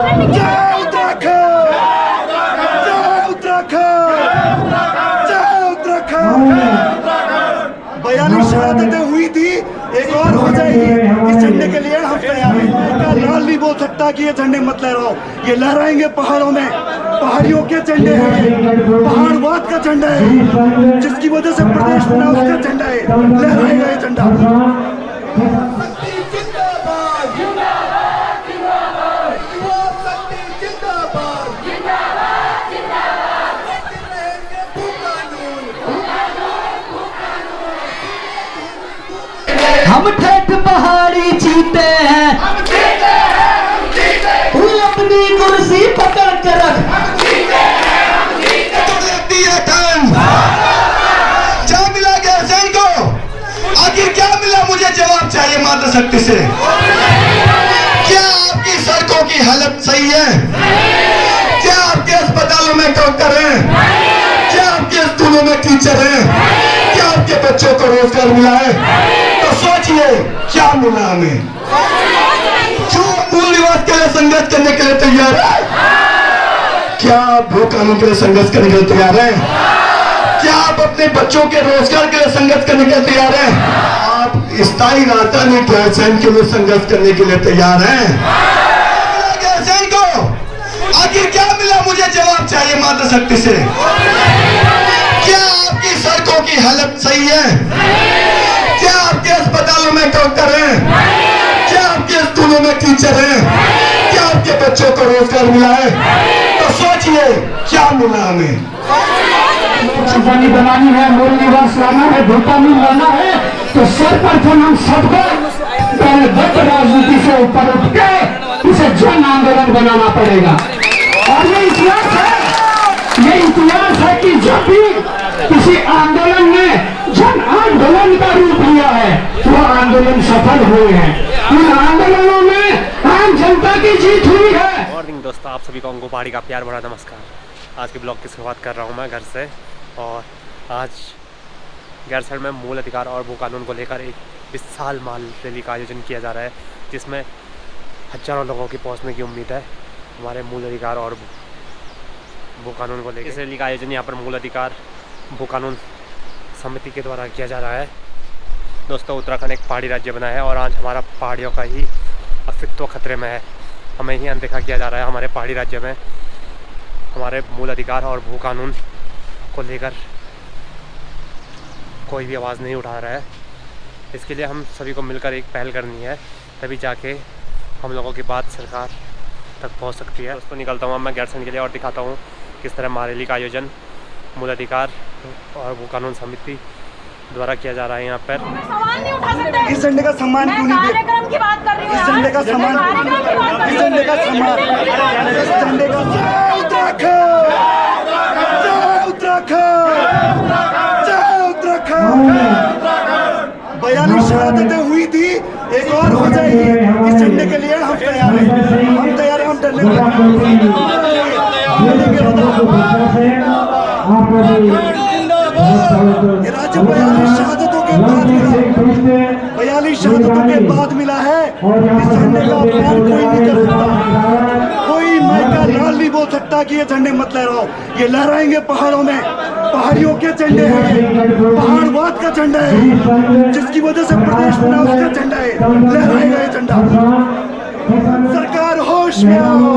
जय उत्तराखंड, जय उत्तराखंड, जय उत्तराखंड। 42 शहादतें हुई थी, एक और हो जाएगी। इस झंडे के लिए हम तैयार हैं। लाल नहीं बोल सकता कि ये झंडे मत लहराओ, ये लहराएंगे पहाड़ों में। पहाड़ियों के झंडे हैं, पहाड़वाद का झंडा है, जिसकी वजह से प्रदेश बना उसका झंडा है, लहराएगा ये झंडा। हम ठेठ पहाड़ी जीते हैं, तू अपनी कुर्सी पकड़ के रख। क्या मिला गैरसैन को? आखिर क्या मिला? मुझे जवाब चाहिए मातृशक्ति से। क्या आपकी सड़कों की हालत सही है? क्या आपके अस्पतालों में डॉक्टर हैं? क्या आपके स्कूलों में टीचर हैं? क्या आपके बच्चों को रोजगार मिला है? तो सोचिए क्या मिला हमें। जो मूल निवास के लिए संघर्ष करने के लिए तैयार है? क्या आप भू कानून के लिए संघर्ष करने के लिए तैयार हैं? क्या आप अपने बच्चों के रोजगार के लिए संघर्ष करने के लिए तैयार हैं? आप स्थायी राजधानी गैरसैन के लिए संघर्ष करने के लिए तैयार हैं? गैरसैन को आखिर क्या मिला? मुझे जवाब चाहिए मातृशक्ति से। क्या आपकी सड़कों की हालत सही है? क्या आपके अस्पतालों में डॉक्टर हैं? क्या आपके स्कूलों में टीचर हैं? क्या आपके बच्चों को रोजगार मिला है? तो सोचिए क्या मिला हमें। राजधानी बनानी है, मूल निवास लाना है, भू कानून लाना है, तो सर्वप्रथम हम सबको पहले दत्त राजनीति से ऊपर उठ के इसे जन आंदोलन बनाना पड़ेगा। और ये इतिहास है कि जब भी किसी आंदोलन ने जन आंदोलन का रूप लिया है, वो आंदोलन सफल हुए हैं। उन आंदोलनों में आम जनता की जीत हुई है। मॉर्निंग दोस्तों, आप सभी को अंगू पहाड़ी का प्यार भरा नमस्कार। आज के ब्लॉग की शुरुआत कर रहा हूँ मैं घर से, और आज गैरसैन में मूल अधिकार और भू कानून को लेकर एक विशाल माल रैली का आयोजन किया जा रहा है, जिसमें हजारों लोगों की पहुंचने की उम्मीद है हमारे मूल अधिकार और भू कानून को लेकर। इस रैली का आयोजन यहाँ पर मूल अधिकार भू कानून समिति के द्वारा किया जा रहा है। दोस्तों, उत्तराखंड एक पहाड़ी राज्य बना है और आज हमारा पहाड़ियों का ही अस्तित्व खतरे में है। हमें ही अनदेखा किया जा रहा है। हमारे पहाड़ी राज्य में हमारे मूल अधिकार और भू कानून को लेकर कोई भी आवाज़ नहीं उठा रहा है। इसके लिए हम सभी को मिलकर एक पहल करनी है, तभी जाके हम लोगों की बात सरकार तक पहुंच सकती है। दोस्तों, निकलता हूँ मैं गैरसैन के लिए और दिखाता हूँ किस तरह महारैली का आयोजन मूल अधिकार और भू कानून समिति द्वारा किया जा रहा है। यहाँ पर सवाल नहीं उठा सकते। इस झंडे का सम्मान क्यों नहीं दिया? कार्यक्रम की बात कर रही हूँ। इस झंडे का सम्मान, इस झंडे का सम्मान, इस झंडे का। जय उत्तराखंड, जय उत्तराखंड, जय उत्तराखंड। 42 शहादतें हुई थी, एक और हो जाएगी। इस झंडे के लिए हम तैयार हैं। हम तैयार हैं, हम डरने ये राज्य 42 शहादतों के बाद मिला, 42 शहादतों के बाद मिला है। इस झंडे का अपमान कोई नहीं कर सकता। कोई मायका लाल नहीं बोल सकता कि ये झंडे मत लहराओ, ये लहराएंगे पहाड़ों में। पहाड़ियों के झंडे हैं, पहाड़वाद का झंडा है, जिसकी वजह से प्रदेश बना उसका झंडा है, लहराएगा ये झंडा। सरकार होश में आओ,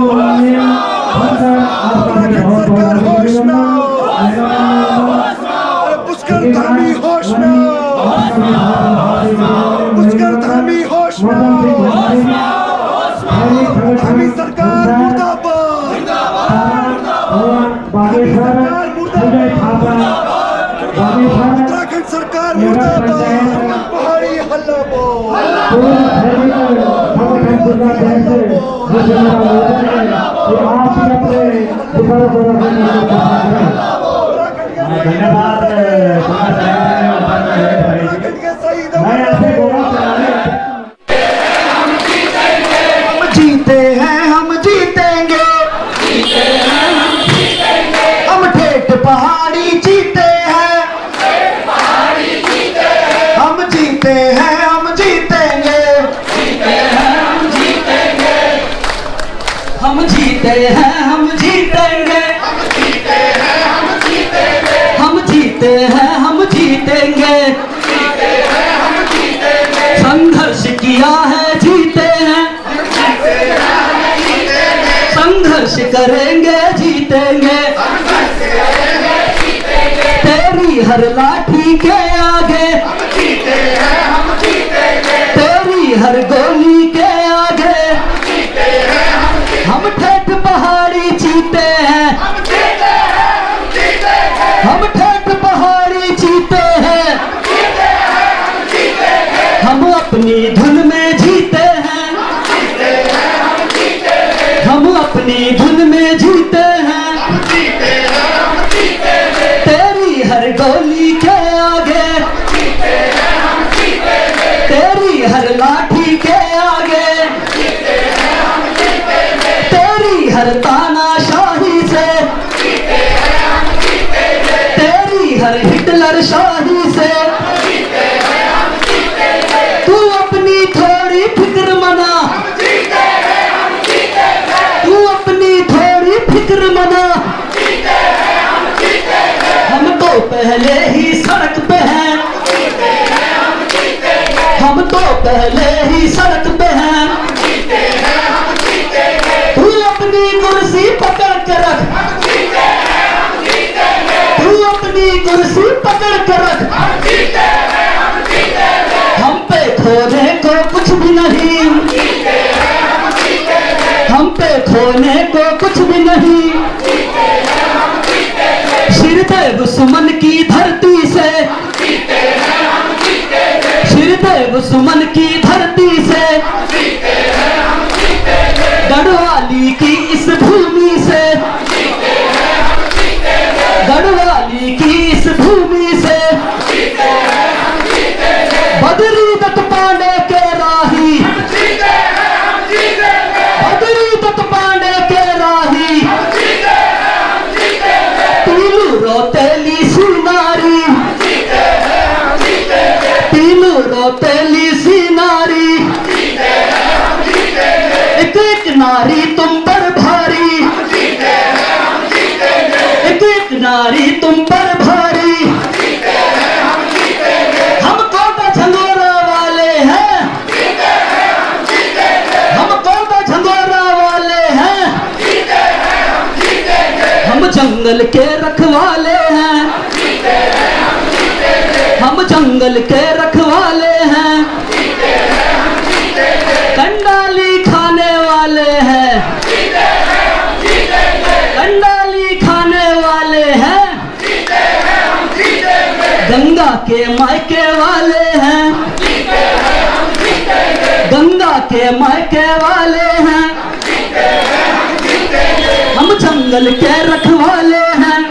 सरकार होश में आओ, पुष्कर धामी होश में आओ, पुष्कर धामी होश में आओ। धामी सरकार मुर्दाबाद, धामी सरकार मुर्दाबाद, उत्तराखंड सरकार मुर्दाबाद। पहाड़ी हल्ला बोल, हम जीते हैं, हम जीतेंगे, हम ठेठ पहाड़ी जीते हैं, हम जीते हैं, हम जीतेंगे, हम जीते हैं हम जीतेंगे, हम जीते हैं हम जीतेंगे, संघर्ष किया है जीते हैं, संघर्ष करेंगे जीतेंगे, तेरी हर लाठी के आगे, तेरी हर गोली के आगे, हम ठेठ पहाड़ी जीते हैं, हम ठेठ पहाड़ी जीते हैं, हम अपनी धुन में जीते हैं, हम अपनी धुन में जीते हैं, तेरी हर गोली के आगे, तेरी हर लाठी के आगे, तेरी हर तानाशाही से, तेरी हर हिटलर शाही से, तू अपनी थोड़ी फिक्र मना, तू अपनी थोड़ी फिक्र मना, हम तो पहले ही सड़क पे हैं, हम तो पहले ही सड़क पे हैं, तू अपनी कुर्सी पकड़ के रख, तू अपनी कुर्सी पकड़ के रख, हम पे खोने को कुछ भी नहीं, हम पे खोने को कुछ भी नहीं, श्रीदेव सुमन की धरती से, श्रीदेव सुमन की धरती से, गढ़वाली की इस भूमि से, गढ़वाली की इस भूमि से, बद्री दत्त पांडे के राही, बद्री दत्त पांडे के राही, तीलू रोतेली सी नारी, तीलू रोतेली सी नारी, एक एक नारी तुम पर भारी, एक एक नारी तुम पर भारी, हम कोटा झंगोरा वाले हैं, हम कोटा झंगोरा वाले हैं, हम जंगल के रखवाले हैं, हम जंगल के रखवाले हैं, कंडाली खाने वाले हैं, कंडाली खाने वाले हैं, गंगा के मायके वाले हैं, गंगा के मायके वाले हैं, हम जंगल के रखवाले हैं,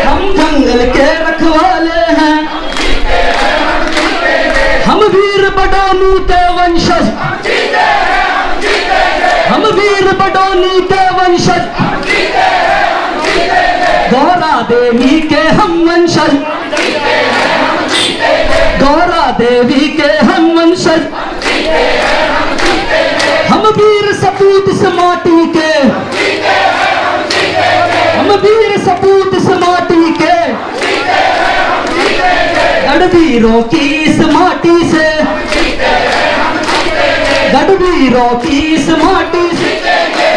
हम जंगल के रखवाले हैं, हम वीर बडोनी के वंशज, हम वीर बडोनी के वंशज, गौरा देवी के हम वंशज, गौरा देवी के हम वंशज, हम वीर सपूत इस माटी के, हम वीर सपूत इस माटी के, गढ़वीरों की इस माटी से, गढ़वीरों की इस माटी से,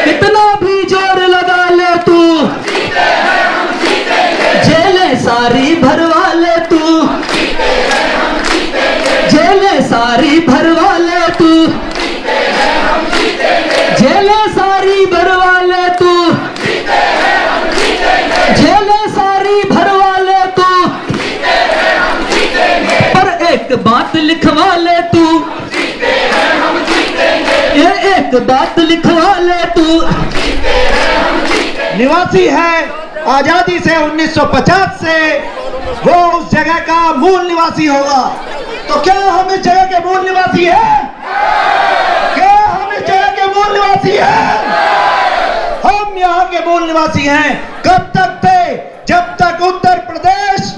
कितना भी जोर लगा ले तू, जेलें सारी भरवा ले तू, जेलें सारी भरवा ले तू, जेलें सारी भरवा ले तू, जेलें सारी भरवा ले तू, पर एक बात लिखवा ले तू, ये एक बात लिखवा ले तू, निवासी है आजादी से 1950 से, वो उस जगह का मूल निवासी होगा। तो क्या हम इस जगह के मूल निवासी हैं? क्या हम इस जगह के मूल निवासी हैं? हम यहाँ के मूल निवासी हैं। कब तक थे? जब तक उत्तर प्रदेश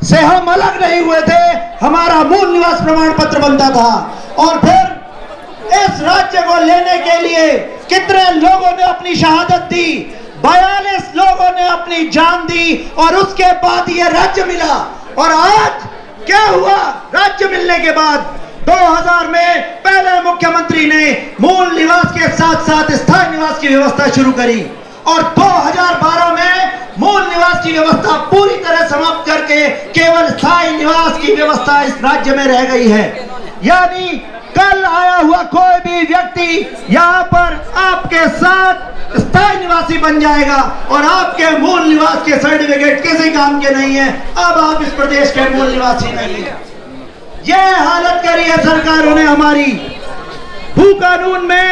से हम अलग नहीं हुए थे, हमारा मूल निवास प्रमाण पत्र बनता था। और फिर इस राज्य को लेने के लिए कितने लोगों ने अपनी शहादत दी, 42 लोगों ने अपनी जान दी और उसके बाद ये राज्य मिला। और आज क्या हुआ? राज्य मिलने के बाद 2000 में पहले मुख्यमंत्री ने मूल निवास के साथ साथ स्थायी निवास की व्यवस्था शुरू करी और 2012 में मूल निवास की व्यवस्था पूरी तरह समाप्त करके केवल स्थायी निवास की व्यवस्था इस राज्य में रह गई है। यानी कल आया हुआ कोई भी व्यक्ति यहाँ पर आपके साथ स्थायी निवासी बन जाएगा और आपके मूल निवास के सर्टिफिकेट किसी काम के नहीं है। अब आप इस प्रदेश के मूल निवासी नहीं है। यह हालत करी है सरकारों ने हमारी। भू कानून में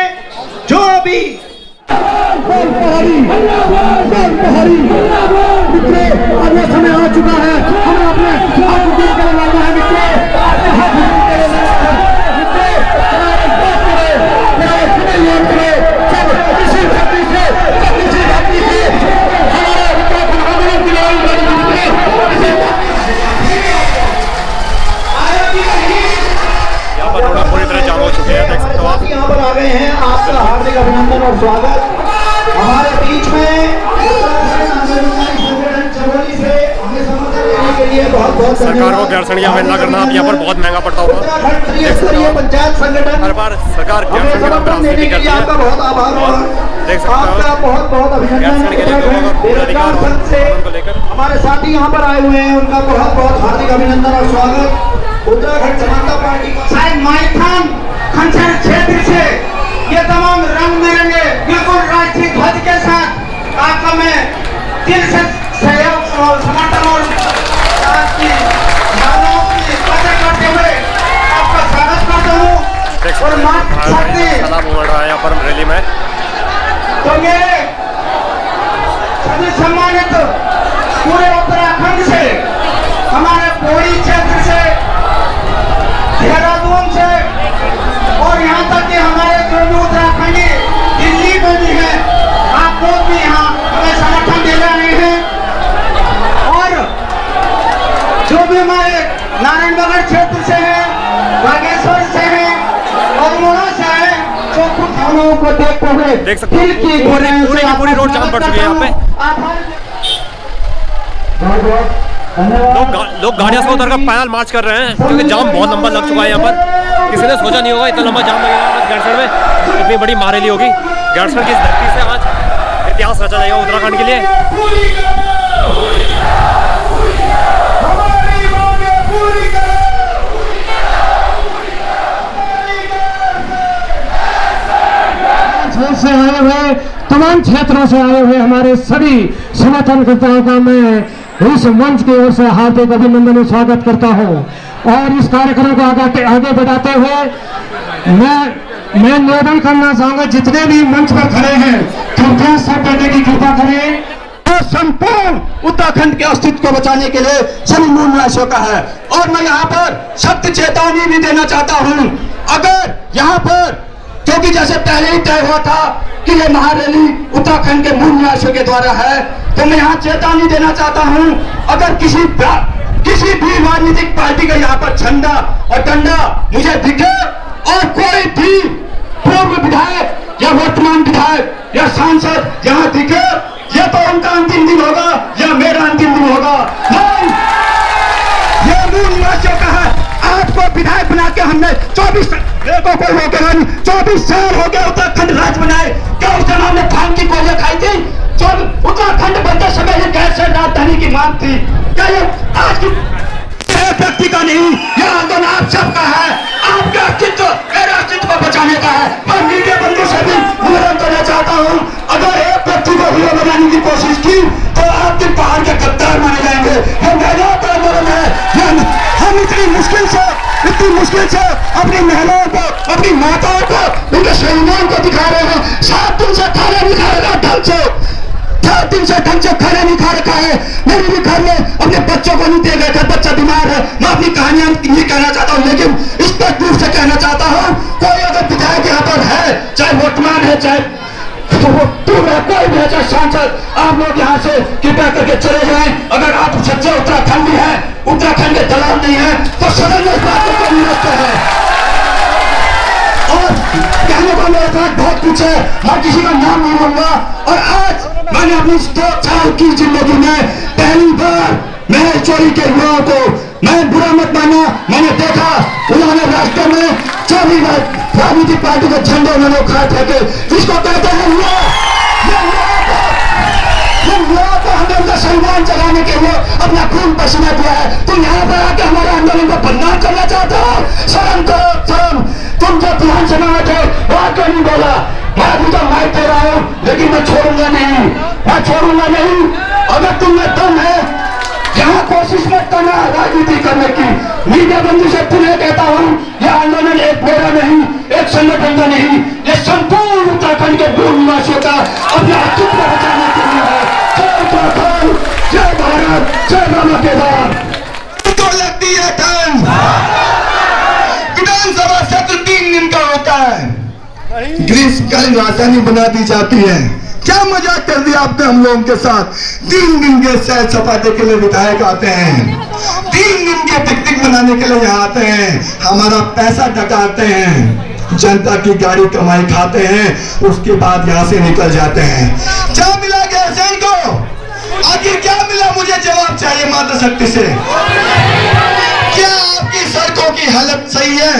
जो भी समय आ चुका है, हमें अपने आप को दूर करने वाला है यहाँ पर आ गए हैं। आपका हार्दिक अभिनंदन और स्वागत। हमारे बीच में सरकार को गैरसैंण की अवहेलना करना अब यहाँ पर बहुत महंगा पड़ता होगा। पंचायत संगठन हर बार सरकार गैरसैंण के नाम पर राजनीति करती है। आपका बहुत आभार होगा, देख सकते आपका हो बहुत बहुत अभिनंदन। बेरोजगार संघ से हमारे साथी यहाँ पर आए हुए हैं, उनका बहुत बहुत हार्दिक अभिनंदन और स्वागत। उत्तराखंड समाजता पार्टी का माइथन खंचर क्षेत्र से ये तमाम रंग बिरंगे बिल्कुल राष्ट्रीय ध्वज के साथ आपका मैं दिल से सहयोग और समर्थन और करते हुए आपका स्वागत करता हूँ। और सलाम उमड़ रहा है यहाँ पर रैली में। तो मेरे सभी सम्मानित पूरे उत्तराखंड से, हमारे पौड़ी क्षेत्र से, देहरादून से और यहाँ तक कि हमारे जो भी उत्तराखंडी दिल्ली में भी है, आप लोग भी यहाँ हमें समर्थन दे रहे हैं। और जो भी हमारे नारायणनगर क्षेत्र से है, बागेश्वर से है और मोड़ा से है, जो कुछ हम लोगों को देखते हुए देख सकते हैं पूरी रोड जाम पड़ चुकी है यहाँ पे। लोग गाड़ियों से उतर कर पैदल मार्च कर रहे हैं क्योंकि जाम बहुत लंबा लग चुका है यहाँ पर। किसी ने सोचा नहीं होगा इतना लंबा जाम लगेगा आज गैरसैंण में, इतनी बड़ी महारैली होगी। गैरसैंण की इस धरती से आज इतिहास रचा जाएगा उत्तराखंड के लिए। से आए हुए तमाम क्षेत्रों से आए हुए हमारे सभी समर्थनकर्ताओं का मैं इस मंच की ओर से हार्दिक अभिनंदन और स्वागत करता हूं। और इस कार्यक्रम को आगे बढ़ाते हुए मैं निवेदन करना चाहूंगा, जितने भी मंच पर खड़े हैं कृपया सब बैठने की कृपा करें। और संपूर्ण उत्तराखंड के अस्तित्व को बचाने के लिए सभी मूल निवासियों का है। और मैं यहाँ पर सख्त चेतावनी भी देना चाहता हूँ, अगर यहाँ पर क्योंकि जैसे पहले ही तय हुआ था कि ये महारैली उत्तराखंड के मूल निवासियों के द्वारा है, तो मैं यहाँ चेतावनी देना चाहता हूँ, अगर किसी भी राजनीतिक पार्टी का यहाँ पर झंडा और डंडा मुझे दिखे और कोई भी पूर्व विधायक या वर्तमान विधायक या सांसद यहाँ दिखे, ये तो उनका अंतिम दिन होगा या मेरा अंतिम दिन होगा। नहीं, ये मूल निवासियों का है। आपको विधायक बना के हमने 24 साल हो गए उत्तराखंड राज्य बनाए। क्या उस दिन हमने भांग की गोलियां खाई थी? उत्तराखंड बनते समय ये गैरसैंण राजधानी की मांग थी। क्या ये आज की व्यक्ति का नहीं, यह आंदोलन आप सबका है। आपका अस्तित्व मेरे अस्तित्व को बचाने का है। मैं मीडिया बंधु से भी निवेदन करना चाहता हूँ, अगर एक व्यक्ति को हीरो बनाने की कोशिश की तो आप दिन पहाड़ के गद्दार माने जाएंगे। ये महिलाओं का आंदोलन है। हम इतनी मुश्किल से अपनी महिलाओं को, अपनी माताओं को, उनके शहीदों को दिखा रहे हैं। 7 दिन से खाना नहीं खा रखा ढंग से, 7 दिन से ढंग से खाना नहीं खा रखा है। मेरे भी घर में अपने बच्चों को नहीं दे गए थे, बच्चा बीमार है। मैं अपनी कहानियां नहीं कहना चाहता हूँ, लेकिन स्पष्ट रूप से कहना चाहता हूँ, कोई अगर विधायक यहाँ पर है, चाहे वर्तमान है, चाहे कोई भी है, चाहे सांसद, आप लोग यहाँ से कृपया करके चले जाएं। अगर आप सच्चे उत्तराखंडी हैं, उत्तराखंड के दलाल नहीं है, तो सदन में इस बात को कबूल है। और कहने को मेरे पास बहुत कुछ है, मैं किसी का नाम नहीं लूंगा। और आज मैंने अपनी 2 साल की जिंदगी में पहली बार मैं चोरी के युवाओं को, मैं बुरा मत मानना, मैंने देखा उन्होंने रास्ते में 24 राजनीतिक पार्टी के झंडे उन्होंने उखाड़ फेंके। इसको कहते हैं को हमने उनका सम्मान जगाने के लिए अपना खून पसीना दिया है। तुम यहाँ पर आके हमारे आंदोलन को बदनाम करना चाहते हो? शर्म करो, शर्म। तुम जो ध्यान से में थे वहां क्यों नहीं बोला? मैं अभी तो माइक दे रहा हूँ, लेकिन मैं छोड़ूंगा नहीं, मैं छोड़ूंगा नहीं। अगर तुम्हें दम है, यहाँ कोशिश मत करना राजनीति करने की। मीडिया बंदी से पुनः कहता हूँ, यह आंदोलन एक मेरा नहीं, एक संगठन का नहीं, ये संपूर्ण उत्तराखंड के मूल निवासियों का अपने अस्तित्व बचाने के लिए है। जय उत्तराखंड, जय भारत, जय मामा केदार। तो लगती है ठंड। विधानसभा सत्र 3 दिन का होता है, ग्रीष्मकालीन राजधानी बना दी जाती है। क्या मजाक कर दिया आपने हम लोगों के साथ? 3 दिन के सैर सपाटे के लिए विधायक आते हैं, 3 दिन के पिकनिक मनाने के लिए यहाँ आते हैं, हमारा पैसा डकाते हैं, जनता की गाड़ी कमाई खाते हैं, उसके बाद यहाँ से निकल जाते हैं। क्या मिला गैरसैन को? आखिर क्या मिला? मुझे जवाब चाहिए मात्र शक्ति से। क्या आपकी सड़कों की हालत सही है?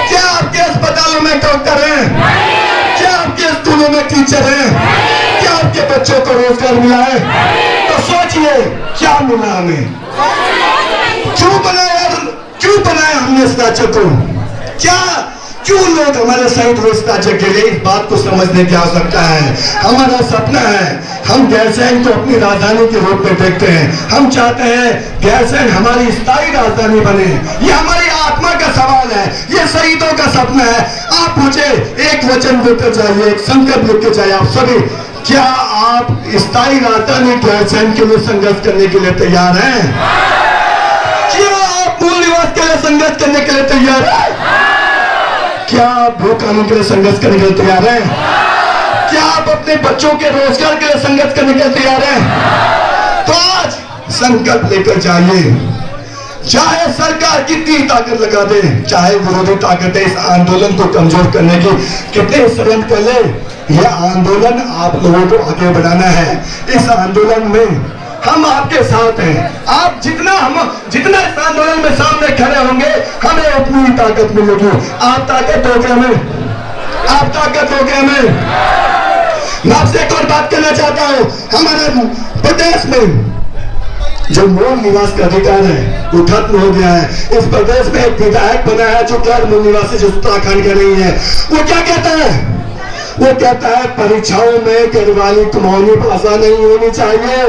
क्या आपके अस्पतालों में डॉक्टर हैं? क्या आपके स्कूलों में टीचर हैं? क्या आपके बच्चों को रोजगार मिला है? तो सोचिए क्या मिला हमें? क्यों बनाया हमने इस राज्य को? क्यों लोग हमारे शहीद हुए इस राज्य के लिए? इस बात को समझने की आवश्यकता है। हमारा सपना है, हम गैरसैन को अपनी राजधानी के रूप में देखते हैं। हम चाहते हैं गैरसैन हमारी स्थायी राजधानी बने। ये हमारी आत्मा का सवाल है, ये शहीदों का सपना है। आप मुझे एक वचन देकर जाइए, एक संकल्प लेकर जाइए आप सभी। क्या आप स्थायी राजधानी गैरसैन के लिए संघर्ष करने के लिए तैयार हैं? क्या आप मूल निवास के लिए संघर्ष करने के लिए तैयार हैं? क्या आप भू कानून के लिए संघर्ष करने के लिए तैयार हैं? क्या आप अपने बच्चों के रोजगार के लिए संघर्ष करने के लिए तैयार हैं? तो आज संकल्प लेकर जाइए। चाहे सरकार कितनी ताकत लगा दे, चाहे विरोधी ताकतें इस आंदोलन को कमजोर करने की कितने षड्यंत्र कर ले, यह आंदोलन आप लोगों को आगे बढ़ाना है। इस आंदोलन में हम आपके साथ हैं। आप जितना इस आंदोलन में सामने खड़े होंगे, हमें उतनी ताकत मिलेगी। आप ताकत दोगे हमें, आप ताकत दोगे हमें। मैं आपसे एक और बात करना चाहता हूँ। हमारे प्रदेश में जो मूल निवास का अधिकार है वो खत्म हो गया है। इस प्रदेश में एक विधायक बना है जो गैर मूल निवासी, जो उत्तराखंड का नहीं है। वो क्या कहता है? वो कहता है परीक्षाओं में घरवाली कुमाऊनी भाषा नहीं होनी चाहिए।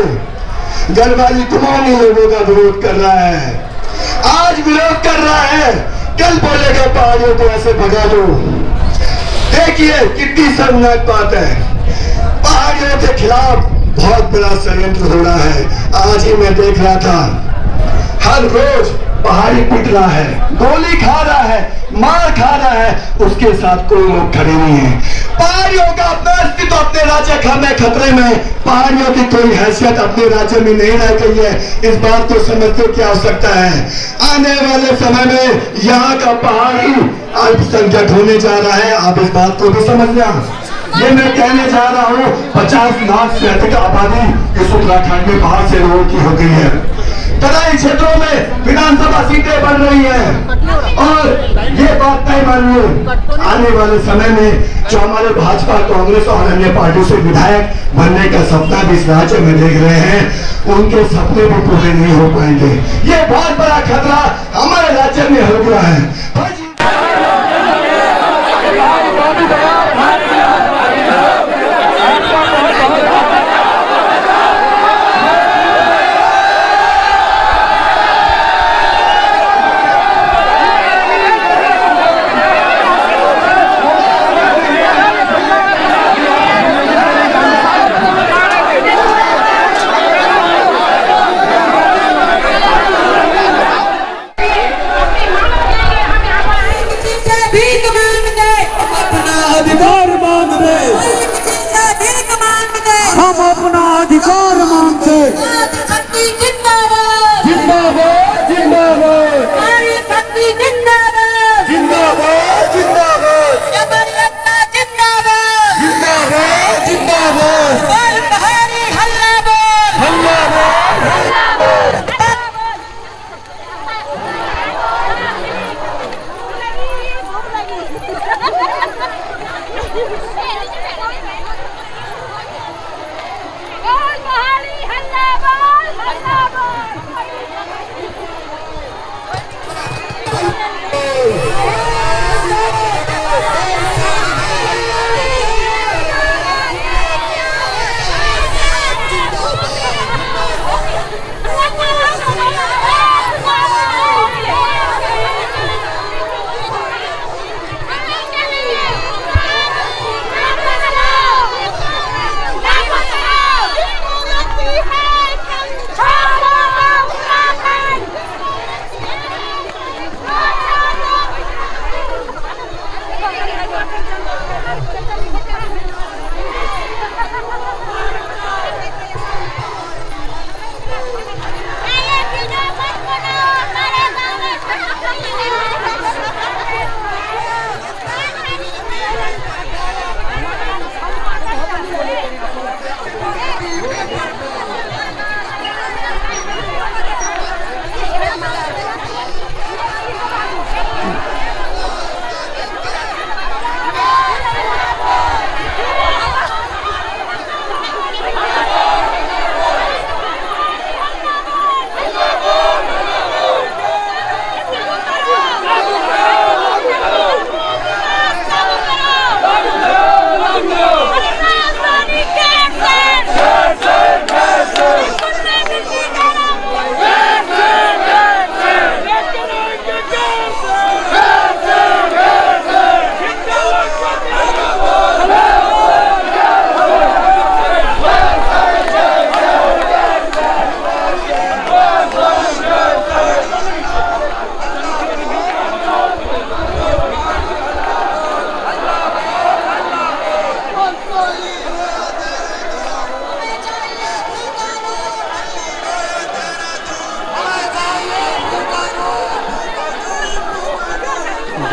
घरवाली कुमाऊनी लोगों का विरोध कर रहा है, आज विरोध कर रहा है, कल बोलेगा पहाड़ियों को ऐसे भगा दो। देखिए कितनी शर्मनाक बात है। पहाड़ियों के खिलाफ बहुत बड़ा षड्यंत्र हो रहा है। आज ही मैं देख रहा था, हर रोज पहाड़ी पीट रहा है, गोली खा रहा है, मार खा रहा है, उसके साथ कोई लोग खड़े नहीं है। पहाड़ियों का अपना अस्तित्व अपने राज्य में खतरे में, पहाड़ियों की कोई हैसियत अपने राज्य में नहीं रह गई है। इस बात को समझने की आवश्यकता है। आने वाले समय में यहाँ का पहाड़ी अल्पसंख्यक होने जा रहा है। आप इस बात को भी समझना। ये मैं कहने जा रहा हूँ, 50 लाख से अधिक आबादी इस उत्तराखंड में बाहर से लोगों की हो गई है। तराई क्षेत्रों में विधानसभा सीटें बढ़ रही हैं और ये बात तय मानिए, आने वाले समय में जो हमारे भाजपा, कांग्रेस और अन्य पार्टियों से विधायक बनने का सपना भी इस राज्य में देख रहे हैं, उनके सपने भी पूरे नहीं हो पाएंगे। ये बहुत बड़ा खतरा हमारे राज्य में हो गया है। हम अपना अधिकार मांगते। जिंदाबाद जिंदाबाद जिंदाबाद जिंदाबाद जिंदाबाद।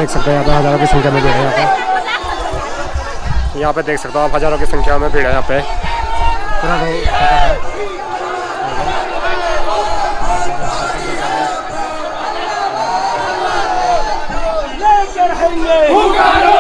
देख सकते हैं यहाँ पे हज़ारों की संख्या में भीड़ है यहाँ पे देख सकते हो आप, हज़ारों की संख्या में भीड़ है यहाँ पे। रहेंगे